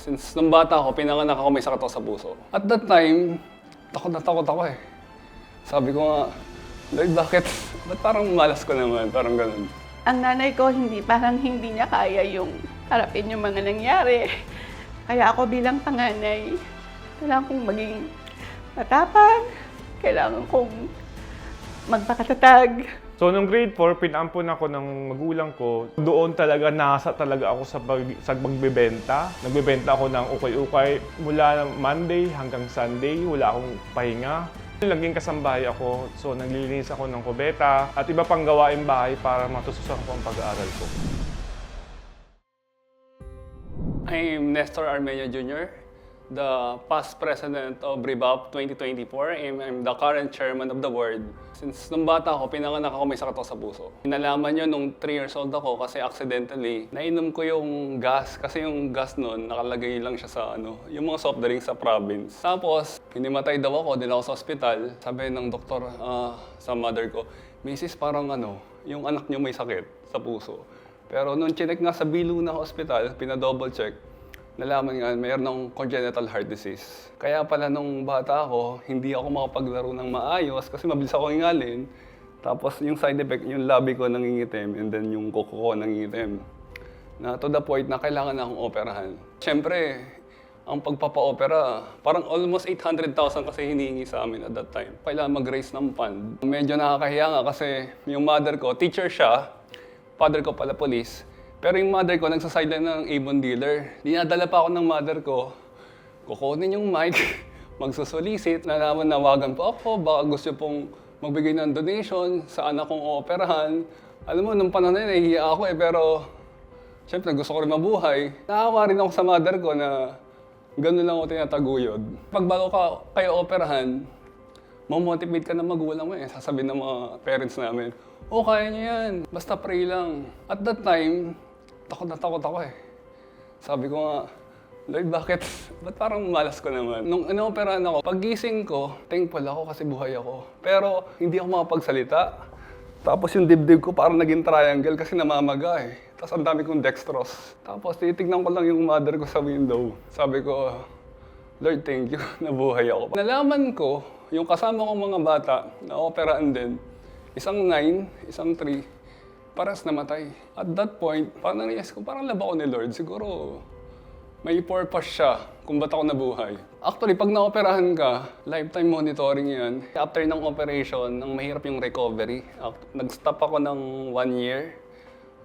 Since nung bata ako, pinanganak ako may sakit ako sa puso. At that time, takot na takot ako eh. Sabi ko nga, Lord, bakit? Ba't parang malas ko naman? Parang ganun. Ang nanay ko, parang hindi niya kaya yung harapin yung mga nangyari. Kaya ako bilang panganay, kailangan kong maging matapang, kailangan kong magpakatatag. So, nung grade 4, pinampun ako ng magulang ko. Doon talaga, nasa talaga ako sa magbebenta. Nagbebenta ako ng ukay-ukay. Mula Monday hanggang Sunday, wala akong pahinga. Laging kasambahay ako. So, naglilinis ako ng kubeta at iba pang gawain bahay para matususan ko ang pag-aaral ko. I'm Nestor Armenia Jr., the past president of Rebap 2024. I'm the current chairman of the board. Since nung bata ako, pinanganak ako may sakit ako sa puso. Nalaman yun nung 3 years old ako kasi accidentally, nainom ko yung gas. Kasi yung gas nun, nakalagay lang siya sa yung mga soft drinks sa province. Tapos, hinimatay daw ako, din ako sa ospital. Sabi ng doktor sa mother ko, Mrs. parang yung anak niyo may sakit sa puso. Pero nung chinek nga sa Bilu na hospital, pinadouble check, nalaman nga, mayroon ng congenital heart disease. Kaya pala nung bata ako, hindi ako makapaglaro ng maayos kasi mabilis ako hingalin. Tapos yung side effect, yung labi ko nangingitim and then yung kuko ko nangingitim. Na to the point na kailangan na akong operahan. Siyempre, ang pagpapa-opera, parang almost 800,000 kasi hinihingi sa amin at that time. Kailangan mag-raise ng fund. Medyo nakakahiya nga kasi yung mother ko, teacher siya, father ko pala police. Pero yung mother ko, nagsasideline ng Avon dealer. Dinadala pa ako ng mother ko, kukunin yung mic, magsusolicit, nanawagan pa ako, baka gusto pong magbigay ng donation sa anak kong ooperahan. Alam mo, nung panahon na yun, nahihiya ako pero syempre gusto ko rin mabuhay. Naawa rin ako sa mother ko na gano'n lang ako tinataguyod. Pag bago ka kayo operahan, mamotivate ka na magulang mo eh. Sasabihin ng mga parents namin, oh, kaya niya yan. Basta pray lang. At that time, takot na takot ako eh. Sabi ko nga, Lord, bakit? Ba't parang malas ko naman? Nung inooperahan ako, paggising ko, thankful ako kasi buhay ako. Pero hindi ako makapagsalita. Tapos yung dibdib ko parang naging triangle kasi namamaga eh. Tapos ang dami kong dextrose. Tapos titignan ko lang yung mother ko sa window. Sabi ko, Lord, thank you, nabuhay ako. Nalaman ko, yung kasama kong mga bata na operaan din, isang 9, isang 3, paras namatay. At that point, parang na-realize ko, parang laba ko ni Lord. Siguro, may purpose siya kung ba't ako nabuhay. Actually, pag na-operahan ka, lifetime monitoring yan. After ng operation, ang mahirap yung recovery. Nag-stop ako ng 1 year.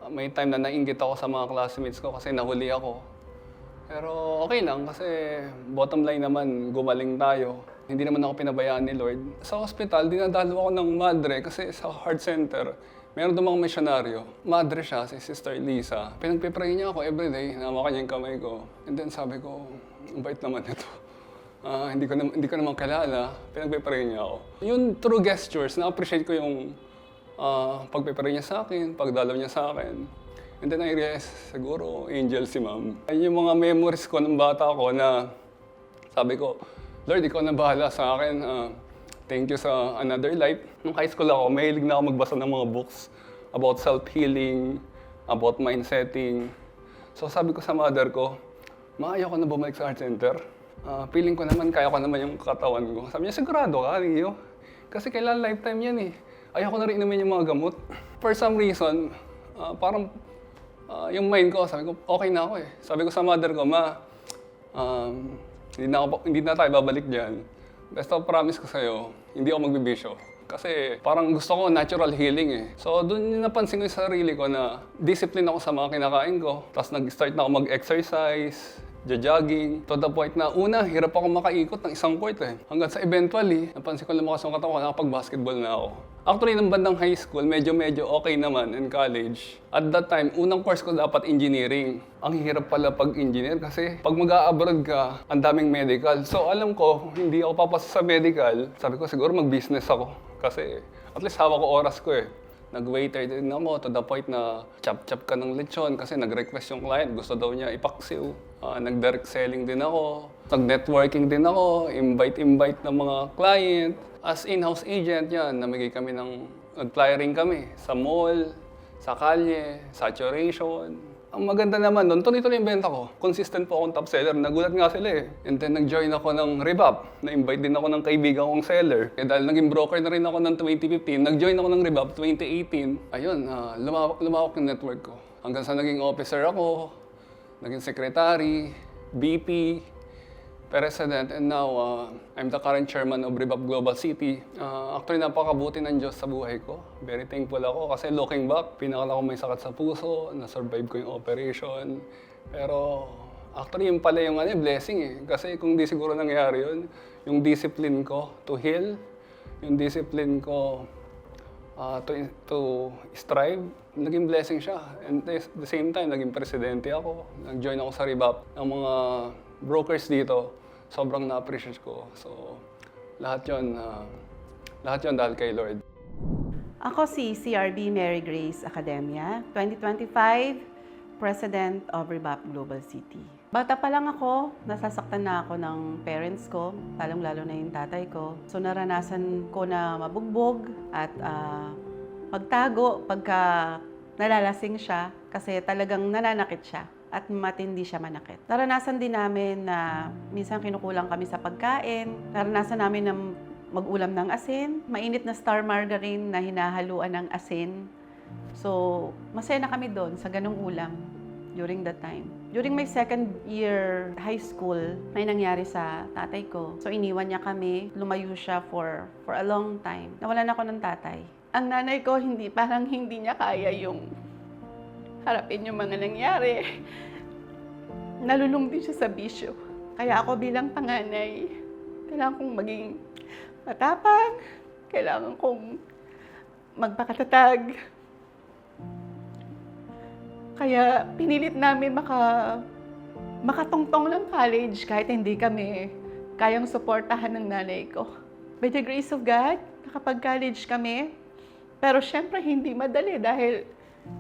May time na nainggit ako sa mga classmates ko kasi nahuli ako. Pero okay lang kasi bottom line naman, gumaling tayo. Hindi naman ako pinabayaan ni Lord. Sa hospital, dinadalo ako ng madre kasi sa heart center, meron doon mga misyonaryo. Madre siya, si Sister Lisa. Pinagpipray niya ako everyday, nahawakan niya yung kamay ko. And then sabi ko, ang bait naman ito. Hindi ko naman kilala, pinagpipray niya ako. Yung true gestures, na-appreciate ko yung pagpipray niya sa akin, pagdalaw niya sa akin. And then I realized, siguro angel si ma'am. Yung mga memories ko ng bata ko na sabi ko, Lord, ikaw na bahala sa akin. Thank you sa another life. Nung high school ako, mahilig na ako magbasa ng mga books about self-healing, about mindsetting. So sabi ko sa mother ko, Ma, ayaw ko na bumalik sa art center. Feeling ko naman, kaya ko naman yung katawan ko. Sabi niya, sigurado ka, Rio? Kasi kailan lifetime yan eh. Ayaw ko na rin inumin yung mga gamot. For some reason, parang yung mind ko, sabi ko, okay na ako eh. Sabi ko sa mother ko, Ma, hindi na tayo babalik dyan. Basta promise ko sa'yo, hindi ako magbibisyo. Kasi parang gusto ko natural healing eh. So doon napansin ko yung sarili ko na discipline ako sa mga kinakain ko. Tapos nag-start na ako mag-exercise, jogging. To the point na una, hirap ako makaikot ng isang court eh. Hanggang sa eventually, napansin ko lumakas yung katawan ko, nakapag-basketball na ako. Actually, nung bandang high school, medyo okay naman in college. At that time, unang course ko dapat engineering. Ang hirap pala pag-engineer kasi pag mag-a-abroad ka, ang daming medical. So alam ko, hindi ako papasok sa medical. Sabi ko, siguro mag-business ako. Kasi at least hawak ko oras ko eh. Nag-waiter din ako to the point na chop-chop ka ng lechon kasi nag-request yung client. Gusto daw niya ipaksiw. Nag-direct selling din ako. Nag-networking din ako. Invite ng mga client. As in-house agent yan, namigay kami nag-flyering kami sa mall, sa kalye, saturation. Ang maganda naman doon, tuloy-tuloy yung benta ko. Consistent po akong top seller. Nagulat nga sila eh. And then nag-join ako ng Rebap. Na-invite din ako ng kaibigan kong seller. Kaya dahil naging broker na rin ako ng 2015, nag-join ako ng Rebap 2018. Ayun, lumawak yung network ko. Hanggang sa naging officer ako, naging secretary, VP, president, and now I'm the current chairman of Rebap Global City. Actually, napakabuti ng Diyos sa buhay ko. Very thankful ako kasi looking back, pinakala ko may sakit sa puso, na-survive ko yung operation. Pero actually, yung pala yung blessing eh. Kasi kung di siguro nangyari yun, yung discipline ko to heal, yung discipline ko to strive, naging blessing siya. And at the same time, naging presidente ako. Nag-join ako sa Rebap ng mga brokers dito. Sobrang na-appreciate ko. So, lahat yon dahil kay Lord. Ako si CRB Mary Grace Academia, 2025 President of Rebap Global City. Bata pa lang ako, nasasaktan na ako ng parents ko, lalong-lalo na yung tatay ko. So naranasan ko na mabugbog at magtago pagka nalalasing siya kasi talagang nananakit siya at matindi siya manakit. Naranasan din namin na minsan kinukulang kami sa pagkain. Naranasan namin na mag-ulam ng asin, mainit na star margarine na hinahaluan ng asin. So, masaya na kami doon sa ganung ulam during that time. During my second year high school, may nangyari sa tatay ko. So, iniwan niya kami. Lumayo siya for a long time. Nawalan ako ng tatay. Ang nanay ko, parang hindi niya kaya yung harapin yung mga nangyari. Nalulung din siya sa bisyo. Kaya ako bilang panganay, kailangan kong maging matapang, kailangan kong magpakatatag. Kaya pinilit namin makatungtong ng college kahit hindi kami kayang suportahan ng nanay ko. By the grace of God, nakapag-college kami. Pero syempre hindi madali dahil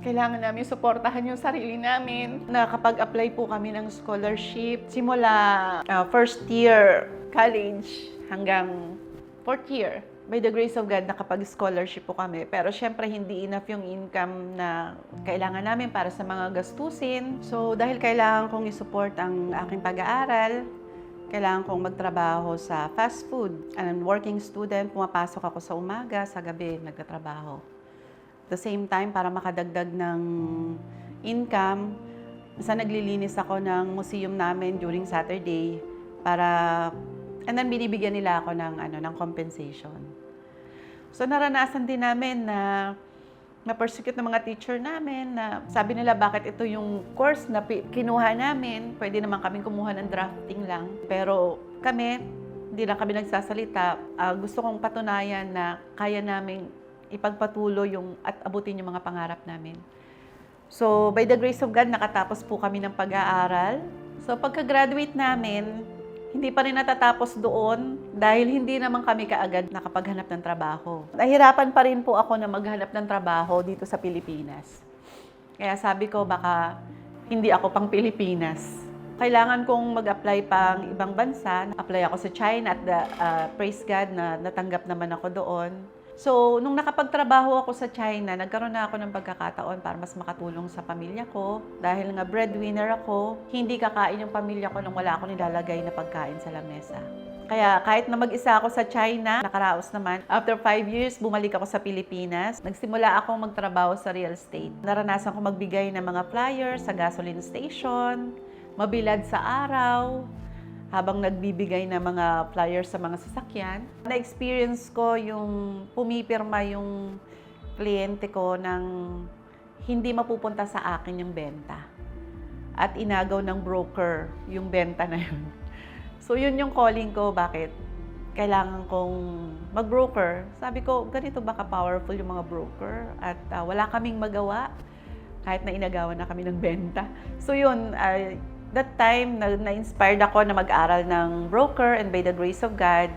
kailangan namin suportahan yung sarili namin. Nakapag-apply po kami ng scholarship simula first year college hanggang fourth year. By the grace of God, nakapag-scholarship po kami. Pero syempre, hindi enough yung income na kailangan namin para sa mga gastusin. So, dahil kailangan kong isupport ang aking pag-aaral, kailangan kong magtrabaho sa fast food. And working student, pumapasok ako sa umaga, sa gabi, nagtatrabaho. At the same time, para makadagdag ng income, naglilinis ako ng museum namin during Saturday and then binibigyan nila ako ng compensation. So naranasan din namin na na-persecute ng mga teacher namin na sabi nila bakit ito yung course na kinuha namin. Pwede naman kaming kumuha ng drafting lang. Pero kami, hindi lang kami nagsasalita. Gusto kong patunayan na kaya namin ipagpatuloy at abutin yung mga pangarap namin. So by the grace of God, nakatapos po kami ng pag-aaral. So pagka-graduate namin, hindi pa rin natatapos doon dahil hindi naman kami kaagad nakapaghanap ng trabaho. Nahirapan pa rin po ako na maghanap ng trabaho dito sa Pilipinas. Kaya sabi ko baka hindi ako pang Pilipinas. Kailangan kong mag-apply pang ibang bansa. Apply ako sa China at praise God na natanggap naman ako doon. So, nung nakapagtrabaho ako sa China, nagkaroon na ako ng pagkakataon para mas makatulong sa pamilya ko. Dahil nga breadwinner ako, hindi kakain yung pamilya ko nang wala ako nilalagay na pagkain sa lamesa. Kaya kahit na mag-isa ako sa China, nakaraos naman, after 5 years, bumalik ako sa Pilipinas. Nagsimula akong magtrabaho sa real estate. Naranasan ko magbigay ng mga flyers sa gasoline station, mabilad sa araw, habang nagbibigay ng mga flyers sa mga sasakyan. Na-experience ko yung pumipirma yung kliyente ko ng hindi mapupunta sa akin yung benta. At inagaw ng broker yung benta na yun. So yun yung calling ko, bakit kailangan kong mag-broker. Sabi ko, ganito ba ka-powerful yung mga broker? At wala kaming magawa kahit na inagawan na kami ng benta. So yun, that time, na-inspired ako na mag-aral ng broker and by the grace of God,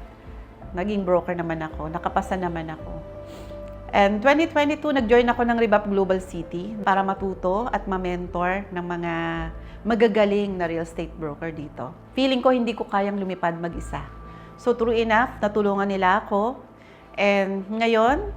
naging broker naman ako, nakapasa naman ako. And 2022, nag-join ako ng Rebap Global City para matuto at ma-mentor ng mga magagaling na real estate broker dito. Feeling ko hindi ko kayang lumipad mag-isa. So true enough, natulungan nila ako. And ngayon,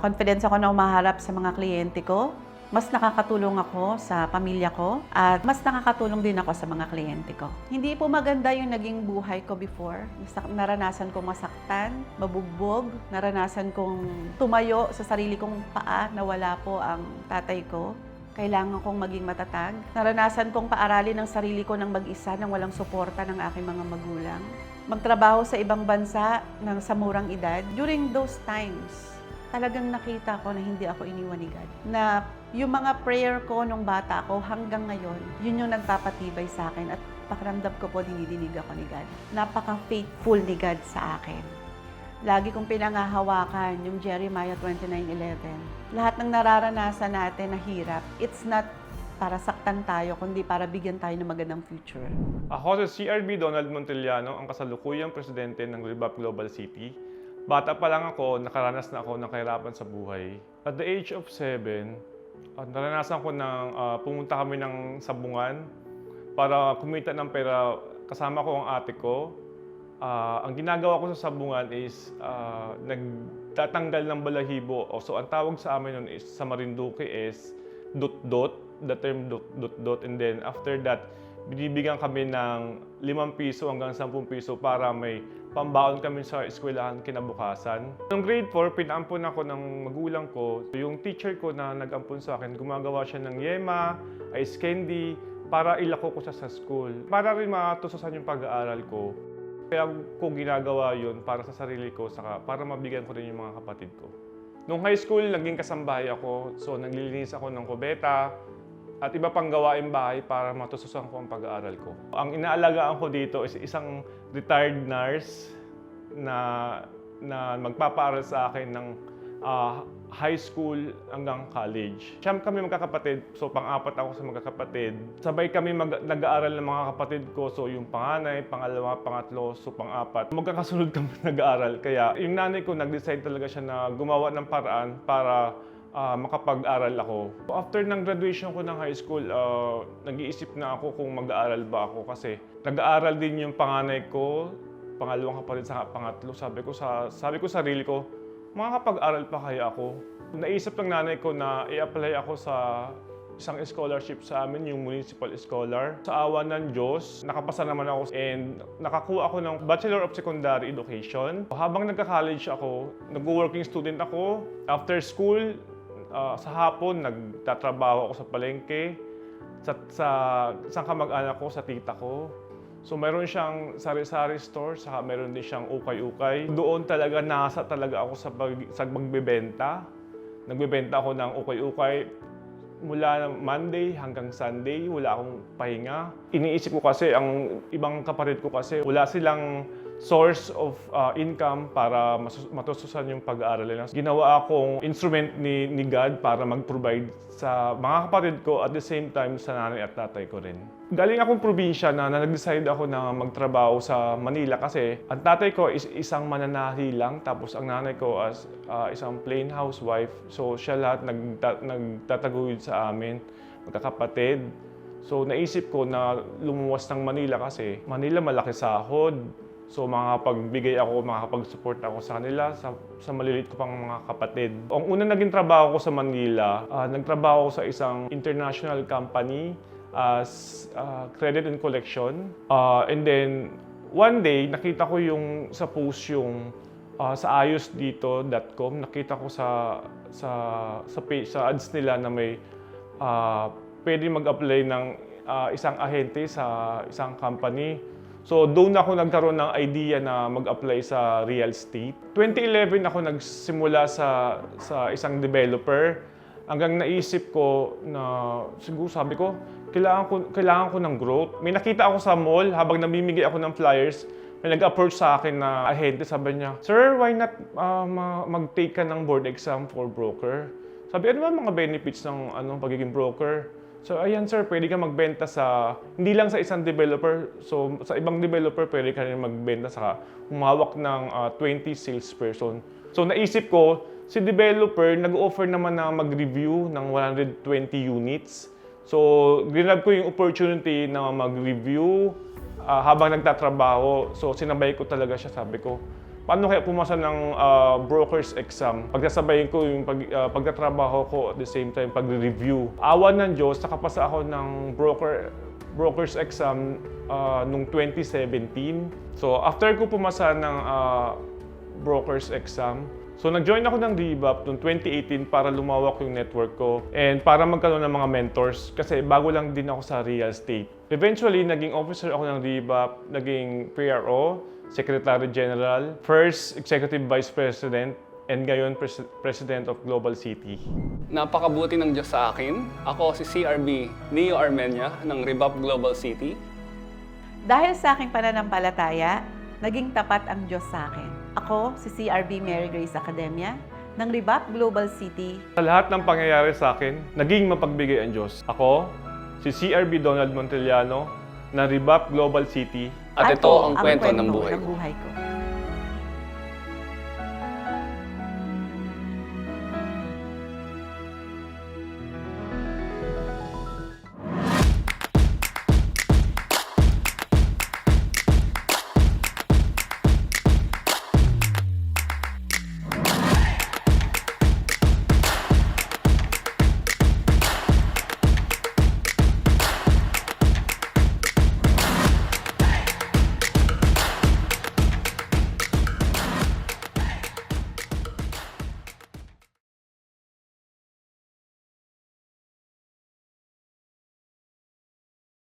confidence ako na umaharap sa mga kliyente ko Mas nakakatulong ako sa pamilya ko at mas nakakatulong din ako sa mga kliyente ko. Hindi po maganda yung naging buhay ko before. Naranasan kong masaktan, mabugbog, naranasan kong tumayo sa sarili kong paa na wala po ang tatay ko. Kailangan kong maging matatag. Naranasan kong paaralin ang sarili ko ng mag-isa nang walang suporta ng aking mga magulang. Magtrabaho sa ibang bansa sa murang edad. During those times, talagang nakita ko na hindi ako iniwan ni God. Na yung mga prayer ko nung bata ako hanggang ngayon, yun yung nagpapatibay sa akin at pakiramdam ko po dinidinig ako ni God. Napaka-faithful ni God sa akin. Lagi kong pinangahawakan yung Jeremiah 29:11. Lahat ng nararanasan natin na hirap, it's not para saktan tayo, kundi para bigyan tayo ng magandang future. Ako si CRB Donald Montellano, ang kasalukuyang presidente ng Rebap Global City. Bata pa lang ako, nakaranas na ako ng kahirapan sa buhay. At the age of 7, naranasan ko na pumunta kami ng sabungan para kumita ng pera. Kasama ko ang ate ko. Ang ginagawa ko sa sabungan is nagtatanggal ng balahibo. So ang tawag sa amin nun is, sa Marinduque is dot-dot, the term dot-dot. And then after that, binibigyan kami ng 5 piso hanggang 10 piso para may pambaon kami sa eskwelahan kinabukasan. Noong grade 4, pinaampon ako ng magulang ko. Yung teacher ko na nag-ampon sa akin, gumagawa siya ng yema, ice candy, para ilako ko siya sa school. Para rin matususan yung pag-aaral ko. Kaya ko ginagawa yun para sa sarili ko, saka para mabigyan ko rin yung mga kapatid ko. Noong high school, naging kasambahay ako. So, naglilinis ako ng kubeta at iba pang gawaing bahay para matususan ko ang pag-aaral ko. Ang inaalagaan ko dito is isang retired nurse na magpapaaral sa akin ng high school hanggang college. Siyam kami magkakapatid, so pang-apat ako sa magkakapatid. Sabay kami nag-aaral ng mga kapatid ko, so yung panganay, pangalawa, pangatlo, so pang-apat. Magkakasunod kami nag-aaral, kaya yung nanay ko nag-decide talaga siya na gumawa ng paraan para makapag-aral ako. After ng graduation ko ng high school, nag-iisip na ako kung mag-aaral ba ako kasi nag-aaral din yung panganay ko, pangalawang kapatid sa pangatlo. Sabi ko sa sarili ko, makakapag-aral pa kaya ako? Naisip ng nanay ko na i-apply ako sa isang scholarship sa amin, yung Municipal Scholar. Sa awa ng Diyos, nakapasa naman ako and nakakuha ako ng Bachelor of Secondary Education. Habang nagka-college ako, nag-working student ako. After school, sa hapon, nagtatrabaho ako sa palengke, sa isang kamag-anak ko, sa tita ko. So meron siyang sari-sari store, saka meron din siyang ukay-ukay. Doon talaga nasa talaga ako sa magbebenta. Nagbebenta ako ng ukay-ukay mula Monday hanggang Sunday, wala akong pahinga. Iniisip ko kasi, ang ibang kapatid ko kasi, wala silang source of income para matususan yung pag-aaral nila. Ginawa akong instrument ni God para mag-provide sa mga kapatid ko at the same time sa nanay at tatay ko rin. Galing akong probinsya na nag-decide ako na magtrabaho sa Manila kasi ang tatay ko is isang mananahi lang, tapos ang nanay ko as isang plain housewife. So siya lahat nagtataguyod sa amin, magkakapatid. So naisip ko na lumuwas ng Manila kasi Manila malaki sahod. So makakapagbigay ako, makakapag-support ako sa kanila, sa maliliit ko pang mga kapatid. Ang unang naging trabaho ko sa Manila, nagtrabaho ko sa isang international company as credit and collection. And then, one day, nakita ko yung sa post yung sa ayosdito.com, nakita ko sa ads nila na may pwede mag-apply ng isang ahente sa isang company. So doon ako nagkaroon ng idea na mag-apply sa real estate. 2011 ako nagsimula sa isang developer. Hanggang naisip ko na siguro sabi ko, kailangan ko ng growth. May nakita ako sa mall habang namimigay ako ng flyers. May nag-approach sa akin na ahente, sabi niya, "Sir, why not mag-take ka ng board exam for broker?" Sabi, ano ba mga benefits ng pagiging broker? So, ayan sir, pwede ka magbenta hindi lang sa isang developer. So, sa ibang developer, pwede ka rin magbenta sa humawak ng 20 salesperson. So, naisip ko, si developer, nag-offer naman na mag-review ng 120 units. So, grinab ko yung opportunity na mag-review habang nagtatrabaho. So, sinabay ko talaga siya, sabi ko, paano kaya pumasa ng broker's exam? Pagkasabayin ko yung pagtatrabaho ko at the same time pag-review. Awan ng Diyos, nakapasa ako ng broker's exam nung 2017. So after ko pumasa ng broker's exam, so nag-join ako ng Rebap noong 2018 para lumawak yung network ko and para magkaroon ng mga mentors kasi bago lang din ako sa real estate. Eventually, naging officer ako ng Rebap, naging PRO, Secretary General, first Executive Vice President, and ngayon President of Global City. Napakabuti ng Diyos sa akin. Ako si CRB Neo Armenia ng Rebap Global City. Dahil sa aking pananampalataya, naging tapat ang Diyos sa akin. Ako, si CRB Mary Grace Academia ng Rebap Global City. Sa lahat ng pangyayari sa akin, naging mapagbigay ang Diyos. Ako, si CRB Donald Montellano ng Rebap Global City. At ito ang kwento ng buhay ko. buhay ko.